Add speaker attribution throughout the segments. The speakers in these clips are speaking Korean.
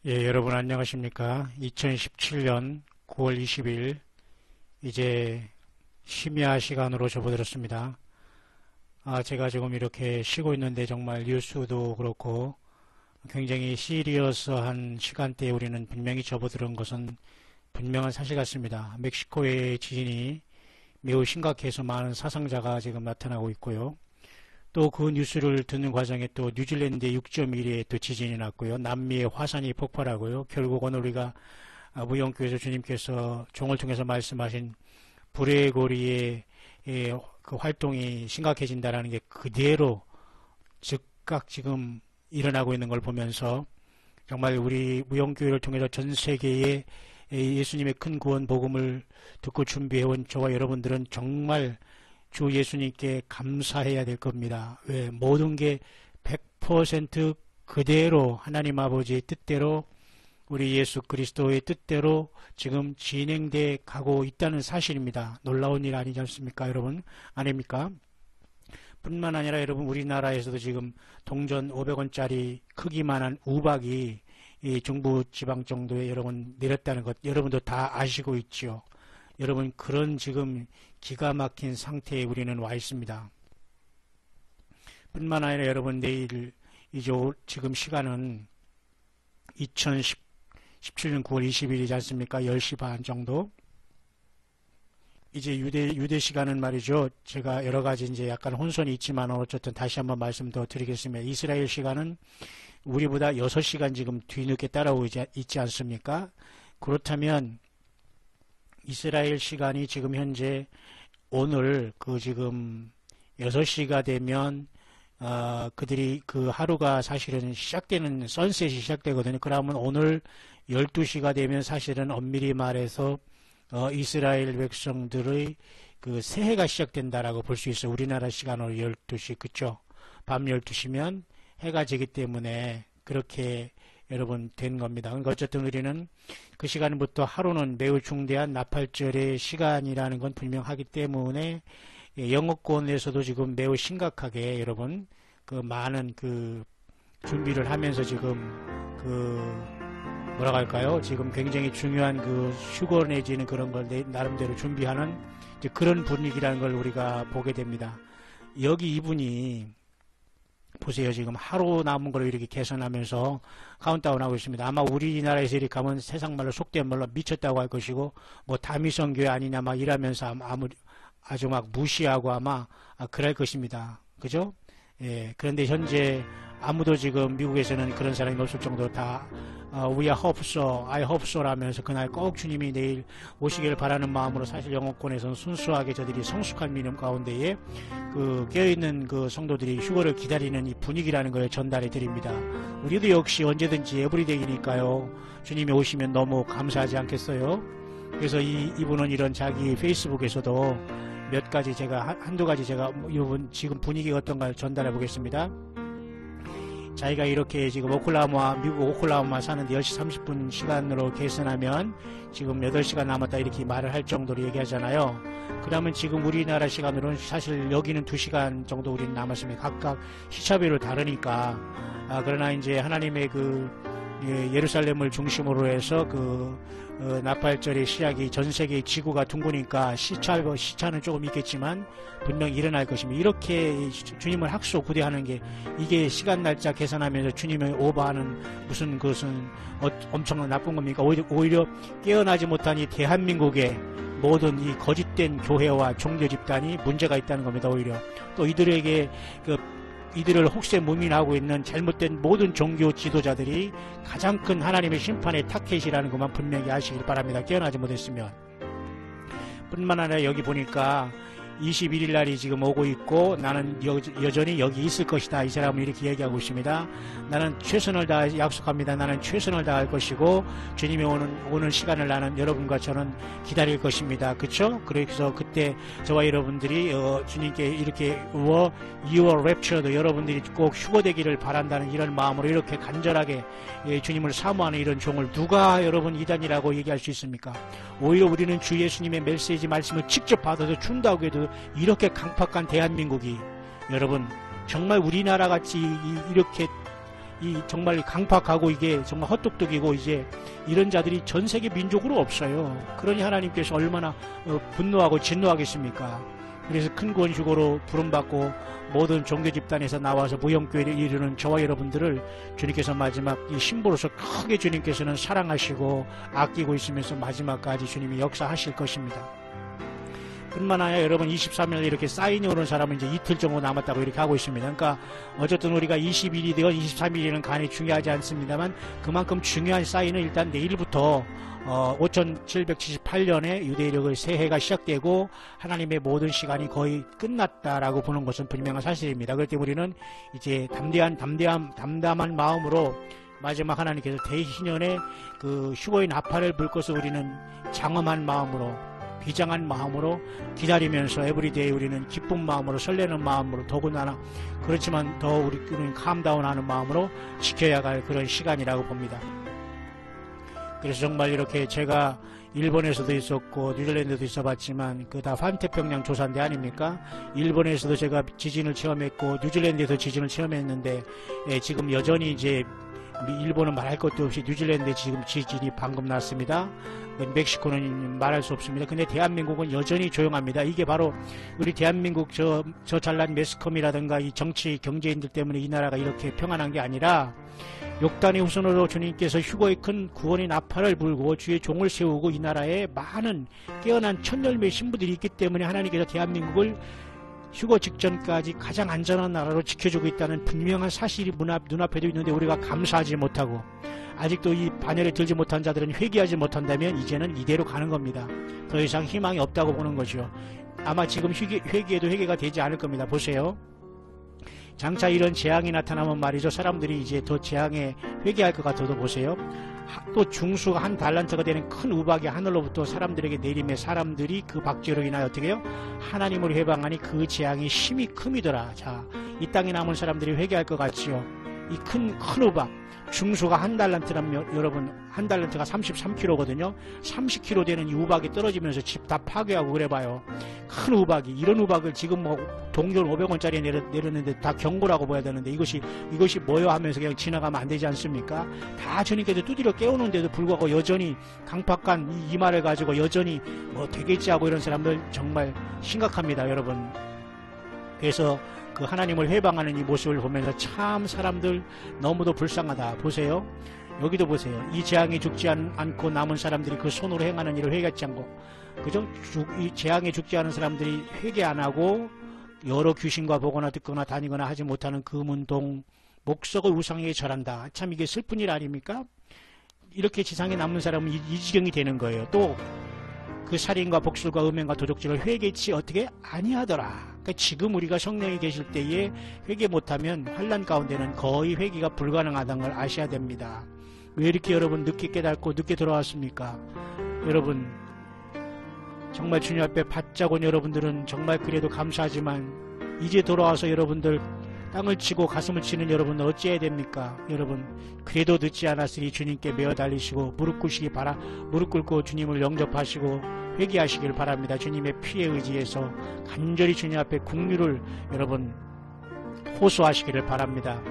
Speaker 1: 예, 여러분 안녕하십니까? 2017년 9월 20일 이제 심야 시간으로 접어들었습니다. 제가 지금 이렇게 쉬고 있는데 정말 뉴스도 그렇고 굉장히 시리어스한 시간대에 우리는 분명히 접어드는 것은 분명한 사실 같습니다. 멕시코의 지진이 매우 심각해서 많은 사상자가 지금 나타나고 있고요. 또 그 뉴스를 듣는 과정에 또 뉴질랜드의 6.1의 또 지진이 났고요. 남미의 화산이 폭발하고요. 결국은 우리가 무용교에서 주님께서 종을 통해서 말씀하신 불의 고리의 그 활동이 심각해진다는 게 그대로 즉각 지금 일어나고 있는 걸 보면서 정말 우리 무용교회를 통해서 전 세계에 예수님의 큰 구원 복음을 듣고 준비해온 저와 여러분들은 정말 주 예수님께 감사해야 될 겁니다. 왜? 모든 게 100% 그대로 하나님 아버지의 뜻대로 우리 예수 그리스도의 뜻대로 지금 진행돼 가고 있다는 사실입니다. 놀라운 일 아니지 않습니까, 여러분? 아닙니까? 뿐만 아니라 여러분 우리나라에서도 지금 동전 500원짜리 크기만한 우박이 이 중부 지방 정도에 여러분 내렸다는 것 여러분도 다 아시고 있지요. 여러분 그런 지금 기가 막힌 상태에 우리는 와 있습니다. 뿐만 아니라 여러분 내일 이제 지금 시간은 2017년 9월 20일이지 않습니까? 10시 반 정도. 이제 유대 시간은 말이죠. 제가 여러 가지 이제 약간 혼선이 있지만 어쨌든 다시 한번 말씀 더 드리겠습니다. 이스라엘 시간은 우리보다 6시간 지금 뒤늦게 따라오고 있지 않습니까? 그렇다면 이스라엘 시간이 지금 현재 오늘 그 지금 6시가 되면 그들이 그 하루가 사실은 시작되는 선셋이 시작되거든요. 그러면 오늘 12시가 되면 사실은 엄밀히 말해서 이스라엘 백성들의 그 새해가 시작된다라고 볼 수 있어요. 우리나라 시간으로 12시 그쵸? 밤 12시면 해가 지기 때문에 그렇게 여러분 된 겁니다. 그러니까 어쨌든 우리는 그 시간부터 하루는 매우 중대한 나팔절의 시간이라는 건 분명하기 때문에 영어권에서도 지금 매우 심각하게 여러분 그 많은 그 준비를 하면서 지금 그 뭐라고 할까요? 지금 굉장히 중요한 그 휴거 내지는 그런 걸 나름대로 준비하는 이제 그런 분위기라는 걸 우리가 보게 됩니다. 여기 이분이 보세요. 지금 하루 남은 걸 이렇게 계산하면서 카운트다운하고 있습니다. 아마 우리나라에서 이렇게 가면 세상 말로 속된 말로 미쳤다고 할 것이고 뭐 다미성교회 아니냐 막 이러면서 아주 막 무시하고 아마 그럴 것입니다. 그죠? 예. 그런데 현재 아무도 지금 미국에서는 그런 사람이 없을 정도로 다 We are hope so, I hope so 라면서 그날 꼭 주님이 내일 오시기를 바라는 마음으로 사실 영어권에서는 순수하게 저들이 성숙한 민음 가운데에 그 깨어있는 그 성도들이 휴거를 기다리는 이 분위기라는 걸 전달해 드립니다. 우리도 역시 언제든지 에브리데이니까요. 주님이 오시면 너무 감사하지 않겠어요? 그래서 이분은 이런 자기 페이스북에서도 몇 가지 제가 한두 가지 제가 이분 지금 분위기가 어떤가 전달해 보겠습니다. 자기가 이렇게 지금 미국 오클라호마 사는데 10시 30분 시간으로 계산하면 지금 8시간 남았다 이렇게 말을 할 정도로 얘기하잖아요. 그러면 지금 우리나라 시간으로는 사실 여기는 2시간 정도 우리는 남았습니다. 각각 시차별로 다르니까. 그러나 이제 하나님의 그 예루살렘을 중심으로 해서 나팔절의 시작이 전 세계 지구가 둥그니까 시차는 조금 있겠지만 분명히 일어날 것입니다. 이렇게 주님을 학수고대하는 게 이게 시간 날짜 계산하면서 주님을 오버하는 무슨 그것은 엄청난 나쁜 겁니까? 오히려 깨어나지 못한 이 대한민국의 모든 이 거짓된 교회와 종교 집단이 문제가 있다는 겁니다. 오히려 또 이들에게 이들을 혹세무민하고 있는 잘못된 모든 종교 지도자들이 가장 큰 하나님의 심판의 타켓이라는 것만 분명히 아시길 바랍니다. 깨어나지 못했으면. 뿐만 아니라 여기 보니까 21일 날이 지금 오고 있고 나는 여전히 여기 있을 것이다. 이 사람은 이렇게 얘기하고 있습니다. 나는 최선을 다해 약속합니다. 나는 최선을 다할 것이고 주님이 오는 시간을 나는 여러분과 저는 기다릴 것입니다. 그렇죠? 그래서 그때 저와 여러분들이 주님께 이렇게 your raptured 여러분들이 꼭 휴거되기를 바란다는 이런 마음으로 이렇게 간절하게 주님을 사모하는 이런 종을 누가 여러분 이단이라고 얘기할 수 있습니까? 오히려 우리는 주 예수님의 메시지 말씀을 직접 받아서 준다고 해도 이렇게 강팍한 대한민국이 여러분 정말 우리나라 같이 이렇게 이 정말 강팍하고 이게 정말 헛똑똑이고 이제 이런 자들이 전 세계 민족으로 없어요. 그러니 하나님께서 얼마나 분노하고 진노하겠습니까? 그래서 큰 권유고로 부름받고 모든 종교 집단에서 나와서 무형교회를 이루는 저와 여러분들을 주님께서 마지막 이 신부로서 크게 주님께서는 사랑하시고 아끼고 있으면서 마지막까지 주님이 역사하실 것입니다. 뿐만 아니라 여러분 23일 이렇게 사인이 오는 사람은 이제 이틀 정도 남았다고 이렇게 하고 있습니다. 그러니까 어쨌든 우리가 20일이 되건 23일이는 간에 중요하지 않습니다만 그만큼 중요한 사인은 일단 내일부터 5778년에 유대인의 새해가 시작되고 하나님의 모든 시간이 거의 끝났다라고 보는 것은 분명한 사실입니다. 그렇기 때문에 우리는 이제 담담한 마음으로 마지막 하나님께서 대희년에 그 휴거의 나팔을 불 것을 우리는 장엄한 마음으로 비장한 마음으로 기다리면서 에브리데이 우리는 기쁜 마음으로 설레는 마음으로 더군다나 그렇지만 더 우리는 캄다운하는 마음으로 지켜야 할 그런 시간이라고 봅니다. 그래서 정말 이렇게 제가 일본에서도 있었고 뉴질랜드도 있어봤지만 그 다 환태평양 조산대 아닙니까? 일본에서도 제가 지진을 체험했고 뉴질랜드에서 지진을 체험했는데 지금 여전히 이제 일본은 말할 것도 없이 뉴질랜드에 지금 지진이 방금 났습니다. 멕시코는 말할 수 없습니다. 근데 대한민국은 여전히 조용합니다. 이게 바로 우리 대한민국 저 잘난 매스컴이라든가 이 정치 경제인들 때문에 이 나라가 이렇게 평안한 게 아니라 욕단의 후손으로 주님께서 휴거의 큰 구원의 나팔을 불고 주의 종을 세우고 이 나라에 많은 깨어난 천열매 신부들이 있기 때문에 하나님께서 대한민국을 휴거 직전까지 가장 안전한 나라로 지켜주고 있다는 분명한 사실이 눈앞에도 있는데 우리가 감사하지 못하고 아직도 이 반열에 들지 못한 자들은 회개하지 못한다면 이제는 이대로 가는 겁니다. 더 이상 희망이 없다고 보는 거죠. 아마 지금 회개해도 회개가 되지 않을 겁니다. 보세요. 장차 이런 재앙이 나타나면 말이죠. 사람들이 이제 더 재앙에 회개할 것 같아도 보세요. 또 중수가 한 달란트가 되는 큰 우박이 하늘로부터 사람들에게 내림에 사람들이 그 박죄로 인하여 어떻게 해요? 하나님을 회방하니 그 재앙이 심히 큼이더라. 자, 이 땅에 남은 사람들이 회개할 것 같지요. 이 큰 우박. 중수가 한 달란트라면 여러분 한 달란트가 33kg거든요. 30kg 되는 이 우박이 떨어지면서 집 다 파괴하고 그래봐요. 큰 우박이 이런 우박을 지금 뭐 동전 500원짜리 내렸는데 다 경고라고 봐야 되는데 이것이 뭐여 하면서 그냥 지나가면 안 되지 않습니까? 다 주님께서 두드려 깨우는데도 불구하고 여전히 강팍한 이 말을 가지고 여전히 뭐 되겠지 하고 이런 사람들 정말 심각합니다, 여러분. 그래서 그 하나님을 회방하는 이 모습을 보면서 참 사람들 너무도 불쌍하다. 보세요. 여기도 보세요. 이 재앙에 죽지 않고 남은 사람들이 그 손으로 행하는 일을 회개하지 않고, 그죠? 이 재앙에 죽지 않은 사람들이 회개 안 하고 여러 귀신과 보거나 듣거나 다니거나 하지 못하는 금은동 목석의 우상에게 절한다. 참 이게 슬픈 일 아닙니까? 이렇게 지상에 남는 사람은 이 지경이 되는 거예요. 또 그 살인과 복술과 음행과 도적질을 회개치 어떻게 아니하더라. 그러니까 지금 우리가 성령이 계실 때에 회개 못하면 환난 가운데는 거의 회개가 불가능하다는 걸 아셔야 됩니다. 왜 이렇게 여러분 늦게 깨닫고 늦게 돌아왔습니까? 여러분 정말 주님 앞에 바짝 온 여러분들은 정말 그래도 감사하지만 이제 돌아와서 여러분들 땅을 치고 가슴을 치는 여러분은 어찌해야 됩니까? 여러분 그래도 늦지 않았으니 주님께 메어 달리시고 무릎 꿇고 주님을 영접하시고 회개하시길 바랍니다. 주님의 피에 의지해서 간절히 주님 앞에 긍휼을 여러분 호소하시기를 바랍니다.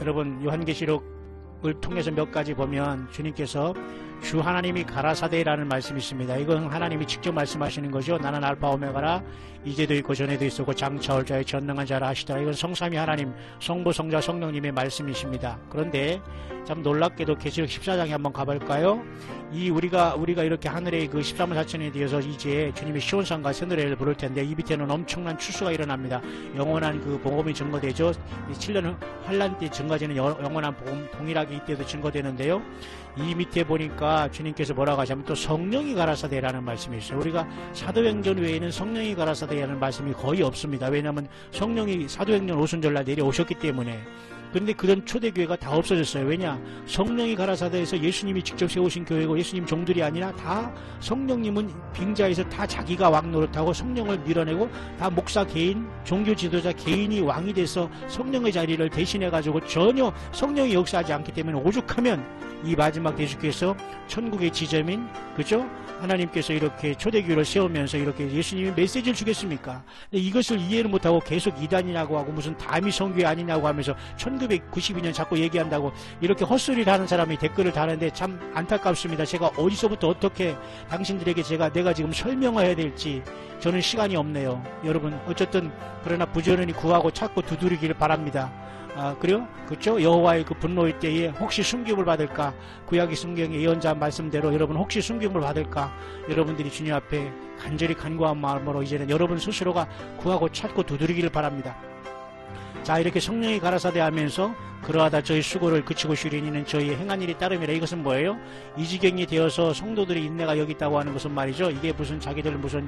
Speaker 1: 여러분 요한계시록을 통해서 몇 가지 보면 주님께서 주 하나님이 가라사대라는 말씀이 있습니다. 이건 하나님이 직접 말씀하시는 거죠. 나는 알파 오메가라 이제도 있고 전에도 있었고 장차 올 자의 전능한 자라 하시더라. 이건 성삼위 하나님 성부 성자 성령님의 말씀이십니다. 그런데 참 놀랍게도 계시록 14장에 한번 가볼까요? 이 우리가 이렇게 하늘의 그 13만 4천에 대해서 이제 주님의 시온산과 새노래를 부를 텐데 이 밑에는 엄청난 추수가 일어납니다. 영원한 그 복음이 증거되죠. 7년 환란 때 증거되는 영원한 복음 동일하게 이때도 증거되는데요. 이 밑에 보니까 주님께서 뭐라고 하시냐면 또 성령이 가라사대라는 말씀이 있어요. 우리가 사도행전 외에는 성령이 가라사대라는 말씀이 거의 없습니다. 왜냐하면 성령이 사도행전 오순절날 내려오셨기 때문에. 그런데 그런 초대교회가 다 없어졌어요. 왜냐? 성령이 가라사대에서 예수님이 직접 세우신 교회고 예수님 종들이 아니라 다 성령님은 빙자에서 다 자기가 왕 노릇하고 성령을 밀어내고 다 목사 개인, 종교 지도자 개인이 왕이 돼서 성령의 자리를 대신해가지고 전혀 성령이 역사하지 않기 때문에 오죽하면 이 마지막 대주께서 천국의 지점인 그죠? 하나님께서 이렇게 초대교회를 세우면서 이렇게 예수님이 메시지를 주겠습니까? 이것을 이해를 못하고 계속 이단이라고 하고 무슨 다미 성교회 아니냐고 하면서 1992년 자꾸 얘기한다고 이렇게 헛소리를 하는 사람이 댓글을 다는데 참 안타깝습니다. 제가 어디서부터 어떻게 당신들에게 내가 지금 설명을 해야 될지 저는 시간이 없네요. 여러분 어쨌든 그러나 부지런히 구하고 찾고 두드리기를 바랍니다. 그래요? 그렇죠? 여호와의 그 분노의 때에 혹시 숨김을 받을까? 구약의 성경의 예언자 말씀대로 여러분 혹시 숨김을 받을까? 여러분들이 주님 앞에 간절히 간구한 마음으로 이제는 여러분 스스로가 구하고 찾고 두드리기를 바랍니다. 자, 이렇게 성령이 가라사대 하면서 그러하다 저희 수고를 그치고 쉬리니는 저희 행한 일이 따름이라. 이것은 뭐예요? 이 지경이 되어서 성도들의 인내가 여기 있다고 하는 것은 말이죠. 이게 무슨 자기들 무슨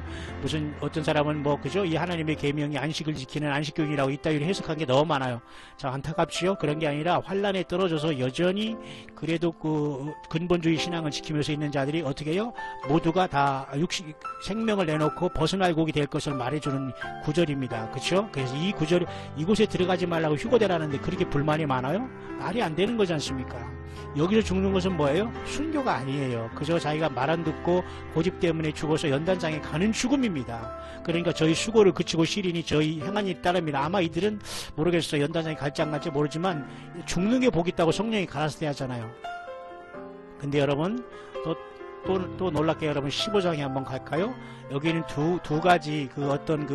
Speaker 1: 어떤 사람은 뭐 그죠? 이 하나님의 계명이 안식을 지키는 안식교인이라고 이따위로 해석한 게 너무 많아요. 자, 안타깝지요? 그런 게 아니라 환란에 떨어져서 여전히 그래도 그 근본주의 신앙을 지키면서 있는 자들이 어떻게 해요? 모두가 다 생명을 내놓고 벗어날 곡이 될 것을 말해주는 구절입니다. 그렇죠? 그래서 이 구절 이곳에 들어가지 말라고 휴거되라는데 그렇게 불만이 많아요? 말이 안 되는 거지 않습니까? 여기서 죽는 것은 뭐예요? 순교가 아니에요. 그저 자기가 말 안 듣고 고집 때문에 죽어서 연단장에 가는 죽음입니다. 그러니까 저희 수고를 그치고 쉬리니 저희 행한 일이 따릅니다. 아마 이들은 모르겠어요. 연단장에 갈지 안 갈지 모르지만 죽는 게 복 있다고 성령이 가라사대 하잖아요. 근데 여러분 또 놀랍게 여러분 15장에 한번 갈까요? 여기는 두 가지 그 어떤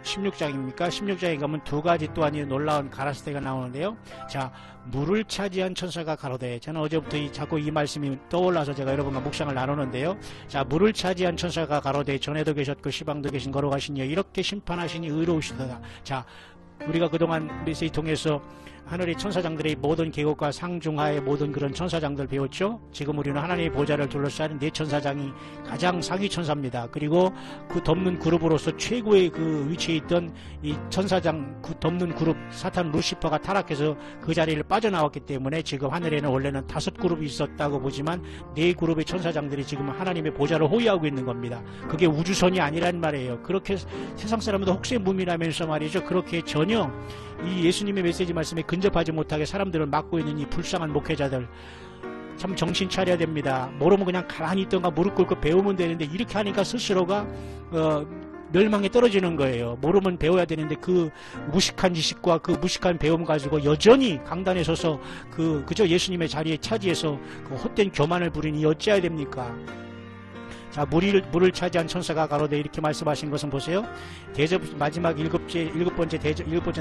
Speaker 1: 16장입니까? 16장에 가면 두 가지 또한 놀라운 가라사대가 나오는데요. 자, 물을 차지한 천사가 가로되. 저는 어제부터 자꾸 이 말씀이 떠올라서 제가 여러분과 묵상을 나누는데요. 자, 물을 차지한 천사가 가로되 전에도 계셨고 시방도 계신 거룩하시니 이렇게 심판하시니 의로우시도다. 자, 우리가 그동안 메시지 통해서 하늘의 천사장들의 모든 계곡과 상중하의 모든 그런 천사장들 배웠죠. 지금 우리는 하나님의 보좌를 둘러싸는 네 천사장이 가장 상위 천사입니다. 그리고 그 덮는 그룹으로서 최고의 그 위치에 있던 이 천사장 그 덮는 그룹 사탄 루시퍼가 타락해서 그 자리를 빠져나왔기 때문에 지금 하늘에는 원래는 5그룹이 있었다고 보지만 4그룹의 천사장들이 지금 하나님의 보좌를 호위하고 있는 겁니다. 그게 우주선이 아니란 말이에요. 그렇게 세상 사람들 혹세무민하면서 말이죠. 그렇게 전혀 이 예수님의 메시지 말씀에 근접하지 못하게 사람들을 막고 있는 이 불쌍한 목회자들 참 정신 차려야 됩니다. 모르면 그냥 가만히 있던가 무릎 꿇고 배우면 되는데 이렇게 하니까 스스로가 멸망에 떨어지는 거예요. 모르면 배워야 되는데 그 무식한 지식과 그 무식한 배움 가지고 여전히 강단에 서서 그저 예수님의 자리에 차지해서 그 헛된 교만을 부리니 어찌해야 됩니까? 자, 물을 차지한 천사가 가로되 이렇게 말씀하신 것은 보세요. 대접 마지막 일곱 번째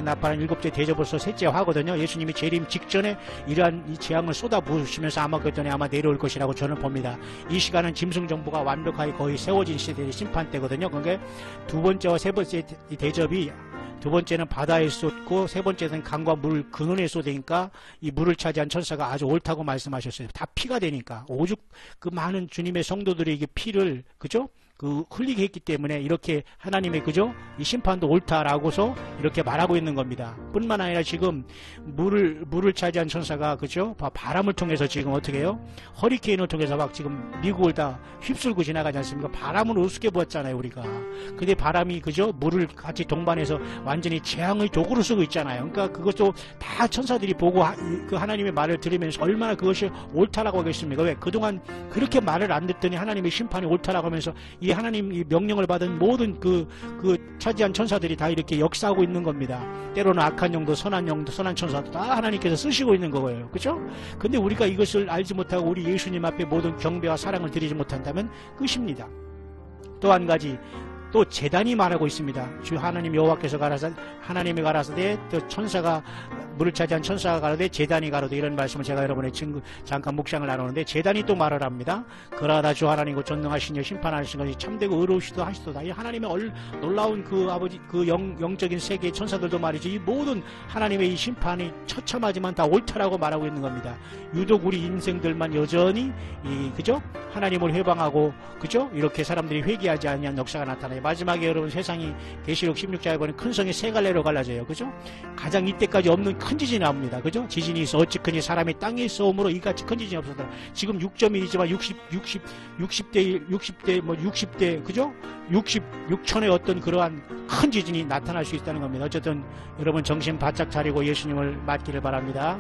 Speaker 1: 나팔은 7째 대접으로서 셋째 화거든요. 예수님이 재림 직전에 이러한 이 재앙을 쏟아부으시면서 아마 그랬더니 아마 내려올 것이라고 저는 봅니다. 이 시간은 짐승 정부가 완벽하게 거의 세워진 시대의 심판 때거든요. 그게 두 번째와 세 번째 대접이 두 번째는 바다에 쏟고 세 번째는 강과 물 근원에 쏟으니까 이 물을 차지한 천사가 아주 옳다고 말씀하셨어요. 다 피가 되니까 오죽 그 많은 주님의 성도들이 이게 피를 그죠? 흘리게 했기 때문에 이렇게 하나님의 그죠? 이 심판도 옳다라고서 이렇게 말하고 있는 겁니다. 뿐만 아니라 지금 물을 차지한 천사가 그죠? 바람을 통해서 지금 어떻게 해요? 허리케인을 통해서 막 지금 미국을 다 휩쓸고 지나가지 않습니까? 바람을 우습게 보았잖아요, 우리가. 근데 바람이 그죠? 물을 같이 동반해서 완전히 재앙의 도구로 쓰고 있잖아요. 그러니까 그것도 다 천사들이 보고 그 하나님의 말을 들으면서 얼마나 그것이 옳다라고 하겠습니까? 왜? 그동안 그렇게 말을 안 듣더니 하나님의 심판이 옳다라고 하면서 이 하나님 명령을 받은 모든 그 차지한 천사들이 다 이렇게 역사하고 있는 겁니다. 때로는 악한 영도 선한 천사도 다 하나님께서 쓰시고 있는 거예요. 그렇죠? 근데 우리가 이것을 알지 못하고 우리 예수님 앞에 모든 경배와 사랑을 드리지 못한다면 끝입니다. 또 한 가지 또 제단이 말하고 있습니다. 주 하나님 여호와께서 하나님이 가라사대 또 천사가 물을 차지한 천사가 가로되 제단이 가로되 이런 말씀을 제가 여러분의 잠깐 묵상을 나누는데 제단이 또 말을 합니다. 그러하다 주 하나님과 전능하시니 심판하시는 것이 참되고 의로우시도 하시도다. 이 하나님의 놀라운 그 아버지 그 영적인 세계의 천사들도 말이죠. 이 모든 하나님의 이 심판이 처참하지만 다 옳다라고 말하고 있는 겁니다. 유독 우리 인생들만 여전히 그죠? 하나님을 회방하고 그죠? 이렇게 사람들이 회개하지 아니한 역사가 나타나요. 마지막에 여러분 세상이 계시록 16장에 보면 큰 성이 세 갈래로 갈라져요. 그죠? 가장 이때까지 없는 큰 지진이 나옵니다. 그죠? 지진이 있어 어찌 크니 사람이 땅에 있어오므로 이같이 큰 지진이 없었더라. 지금 6.1이지만 60대 그죠? 66천의 어떤 그러한 큰 지진이 나타날 수 있다는 겁니다. 어쨌든 여러분 정신 바짝 차리고 예수님을 맞기를 바랍니다.